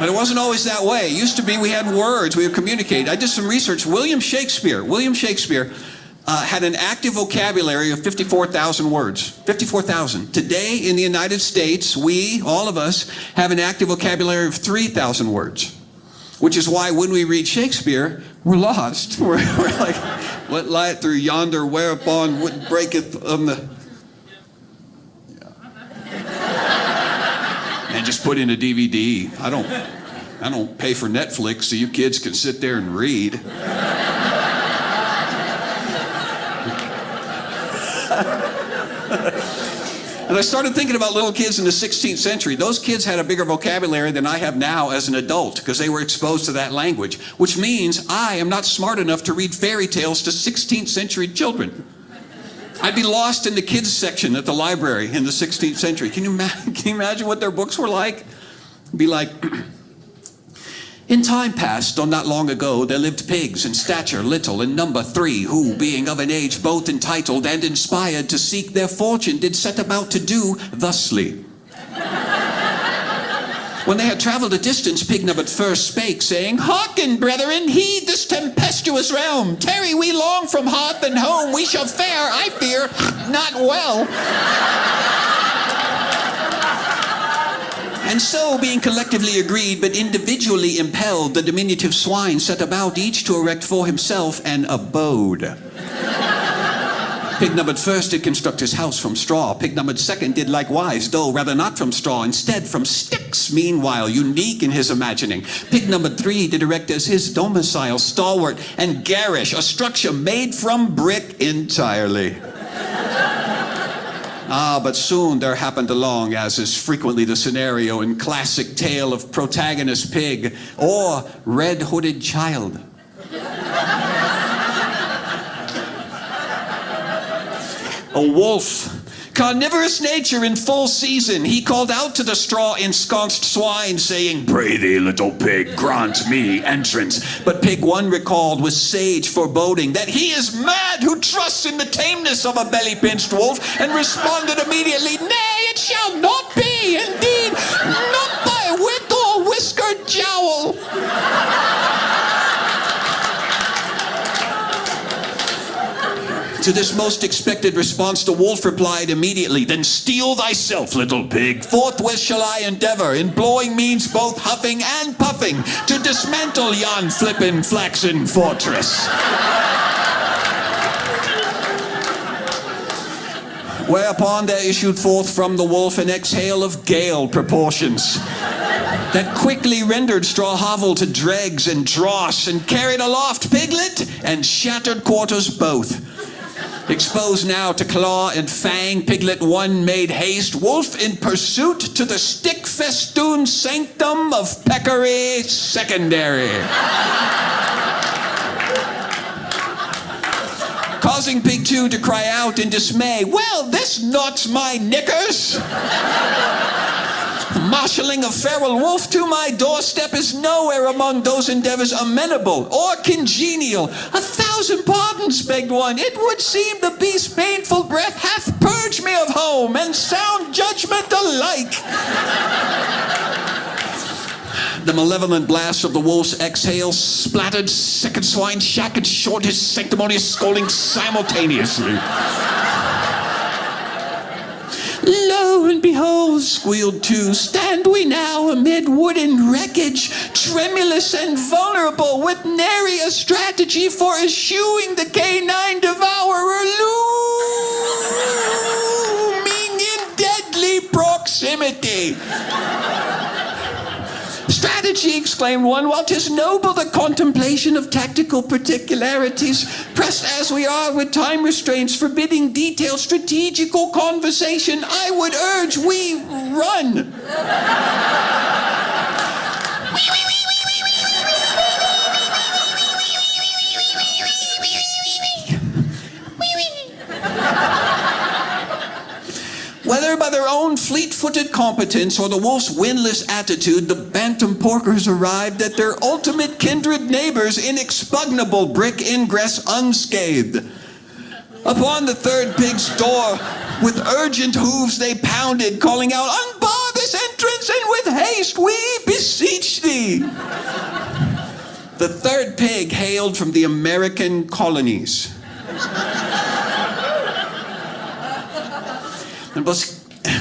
But it wasn't always that way. It used to be we had words, we would communicate. I did some research. William Shakespeare had an active vocabulary of 54,000 words. 54,000. Today in the United States, we, all of us, have an active vocabulary of 3,000 words. Which is why when we read Shakespeare, we're lost. We're like, what lieth through yonder, whereupon wood breaketh on the... And just put in a DVD. I don't pay for Netflix so you kids can sit there and read. And I started thinking about little kids in the 16th century. Those kids had a bigger vocabulary than I have now as an adult because they were exposed to that language, which means I am not smart enough to read fairy tales to 16th century children. I'd be lost in the kids section at the library in the 16th century. Can you imagine what their books were like? It'd be like, in time past, or not long ago, there lived pigs in stature little, in number 3, who, being of an age both entitled and inspired to seek their fortune, did set about to do thusly. When they had traveled a distance, pig number first spake, saying, "Hearken, brethren, heed this tempestuous realm. Tarry we long from hearth and home, we shall fare, I fear, not well." And so, being collectively agreed, but individually impelled, the diminutive swine set about each to erect for himself an abode. Pig numbered first did construct his house from straw. Pig numbered second did likewise, though rather not from straw, instead from sticks, meanwhile, unique in his imagining. Pig numbered 3 did erect as his domicile, stalwart and garish, a structure made from brick entirely. But soon there happened along, as is frequently the scenario in classic tale of protagonist pig or red-hooded child. A wolf, carnivorous nature in full season, he called out to the straw-ensconced swine, saying, "Pray thee, little pig, grant me entrance." But pig 1 recalled with sage foreboding that he is mad who trusts in the tameness of a belly-pinched wolf, and responded immediately, "Nay, it shall not be, indeed, not by wit or whiskered jowl." To this most expected response, the wolf replied immediately, "Then steel thyself, little pig. Forthwith shall I endeavor, in blowing means both huffing and puffing, to dismantle yon flippin' flaxen fortress." Whereupon there issued forth from the wolf an exhale of gale proportions that quickly rendered straw hovel to dregs and dross, and carried aloft piglet and shattered quarters both. Exposed now to claw and fang, piglet 1 made haste, wolf in pursuit, to the stick-festooned sanctum of peccary secondary. Causing pig 2 to cry out in dismay, "Well, this knots my knickers! Marshalling a feral wolf to my doorstep is nowhere among those endeavors amenable or congenial." "1,000 pardons," begged 1. "It would seem the beast's painful breath hath purged me of home and sound judgment alike." The malevolent blast of the wolf's exhale splattered second swine shack and short his sanctimonious scolding simultaneously. "Lo and behold," squealed 2, "stand we now amid wooden wreckage, tremulous and vulnerable, with nary a strategy for eschewing the canine devourer looming in deadly proximity." "Strategy," exclaimed 1, "while 'tis noble the contemplation of tactical particularities, pressed as we are with time restraints forbidding detailed strategical conversation, I would urge we run." Whether by their own fleet-footed competence or the wolf's windless attitude, the bantam porkers arrived at their ultimate kindred neighbor's inexpugnable brick ingress unscathed. Upon the third pig's door, with urgent hooves they pounded, calling out, "Unbar this entrance, and with haste we beseech thee." The third pig hailed from the American colonies. And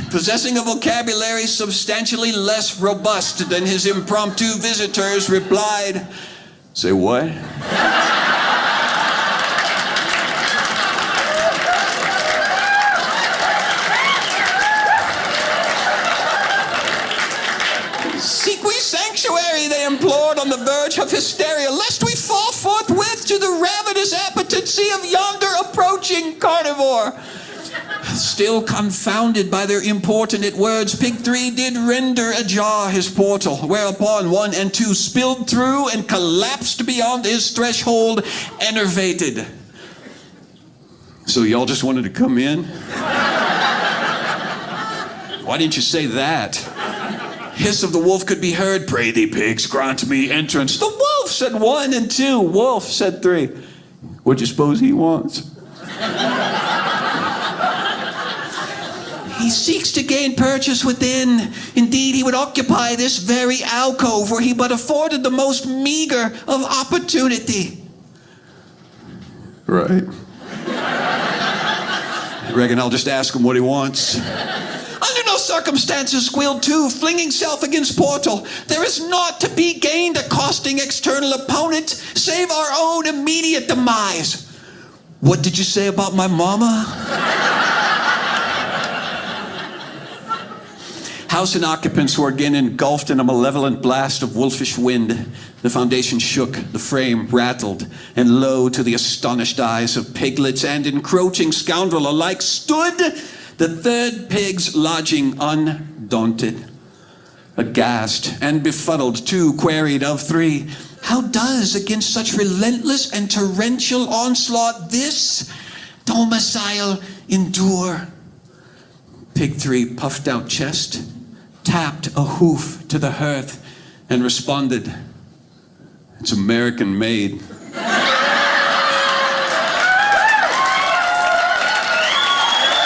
possessing a vocabulary substantially less robust than his impromptu visitors, replied, "Say what?" "Seek we sanctuary," they implored, on the verge of hysteria, "lest we fall forthwith to the ravenous appetency of yonder approaching carnivore." Still confounded by their importunate words, Pig 3 did render ajar his portal, whereupon 1 and 2 spilled through and collapsed beyond his threshold, enervated. "So y'all just wanted to come in? Why didn't you say that?" Hiss of the wolf could be heard. "Pray thee, pigs, grant me entrance." "The wolf," said 1 and 2. "Wolf," said 3. "What do you suppose he wants?" "He seeks to gain purchase within. Indeed, he would occupy this very alcove were he but afforded the most meager of opportunity." Right. I reckon I'll just ask him what he wants. "Under no circumstances," squealed 2, flinging self against portal. "There is naught to be gained accosting external opponent, save our own immediate demise." "What did you say about my mama?" House and occupants were again engulfed in a malevolent blast of wolfish wind. The foundation shook, the frame rattled, and lo, to the astonished eyes of piglets and encroaching scoundrel alike, stood the third pig's lodging undaunted. Aghast and befuddled, 2 queried of 3, "How does, against such relentless and torrential onslaught, this domicile endure?" Pig 3 puffed out chest, tapped a hoof to the hearth, and responded, "It's American made."